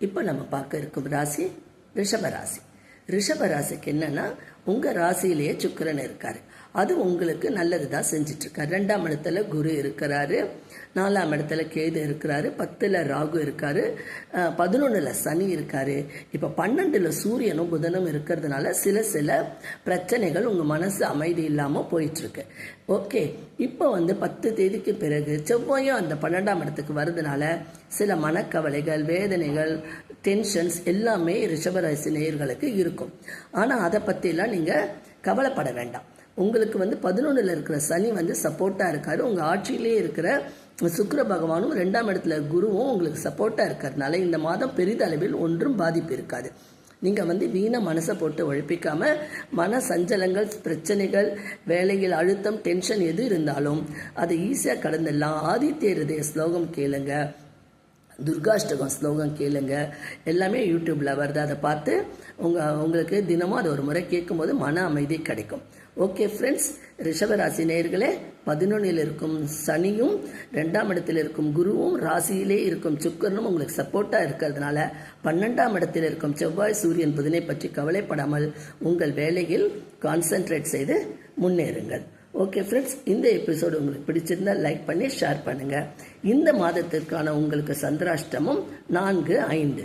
இப்போ நம்ம பார்க்க இருக்கும் ராசி ரிஷபராசி. ரிஷபராசிக்கு என்னன்னா, உங்கள் ராசியிலேயே சுக்கிரன் இருக்காரு. அது உங்களுக்கு நல்லது தான் செஞ்சிட்ருக்காரு. 2ஆம் இடத்துல குரு இருக்கிறாரு, 4ஆம் இடத்துல கேது இருக்கிறாரு, 10ல் ராகு இருக்காரு, 11ல் சனி இருக்காரு. இப்போ 12ல் சூரியனும் புதனும் இருக்கிறதுனால சில பிரச்சனைகள் உங்கள் மனசு அமைதி இல்லாமல் போயிட்டுருக்கு. ஓகே, இப்போ 10 தேதிக்கு பிறகு செவ்வாயும் அந்த 12ஆம் இடத்துக்கு வருதுனால சில மனக்கவலைகள், வேதனைகள், டென்ஷன்ஸ் எல்லாமே ரிஷபராசி நேயர்களுக்கு இருக்கும். ஆனால் அதை பற்றிலாம் நீங்கள் கவலைப்பட வேண்டாம். உங்களுக்கு 11ல் இருக்கிற சனி சப்போர்ட்டாக இருக்காரு. உங்கள் ஆட்சியிலே இருக்கிற சுக்கிர பகவானும் 2ஆம் இடத்துல குருவும் உங்களுக்கு சப்போர்ட்டாக இருக்கிறதுனால இந்த மாதம் பெரிதளவில் ஒன்றும் பாதிப்பு இருக்காது. நீங்கள் வீண மனசை போட்டு உழைப்பிக்காமல் மன சஞ்சலங்கள், பிரச்சனைகள், வேலையில் அழுத்தம், டென்ஷன் எது இருந்தாலும் அதை ஈஸியாக கடந்துடலாம். ஆதித்ய ஹிருதய ஸ்லோகம் கேளுங்க, துர்காஷ்டகம் ஸ்லோகம் கேளுங்க, எல்லாமே யூடியூப்பில் வருது. அதை பார்த்து உங்களுக்கு தினமும் அதை ஒரு முறை கேட்கும்போது மன அமைதி கிடைக்கும். ஓகே ஃப்ரெண்ட்ஸ், ரிஷபராசி நேயர்களே, 11ல் இருக்கும் சனியும் 2ஆம் இடத்தில் இருக்கும் குருவும் ராசியிலே இருக்கும் சுக்கிரனும் உங்களுக்கு சப்போர்ட்டாக இருக்கிறதுனால 12ஆம் இடத்தில் இருக்கும் செவ்வாய், சூரியன், புதனை பற்றி கவலைப்படாமல் உங்கள் வேலையில் கான்சென்ட்ரேட் செய்து முன்னேறுங்கள். ஓகே ஃப்ரெண்ட்ஸ், இந்த எபிசோடு உங்களுக்கு பிடிச்சிருந்தால் லைக் பண்ணி ஷேர் பண்ணுங்கள். இந்த மாதத்திற்கான உங்களுக்கு சந்திராஷ்டமம் 4, 5.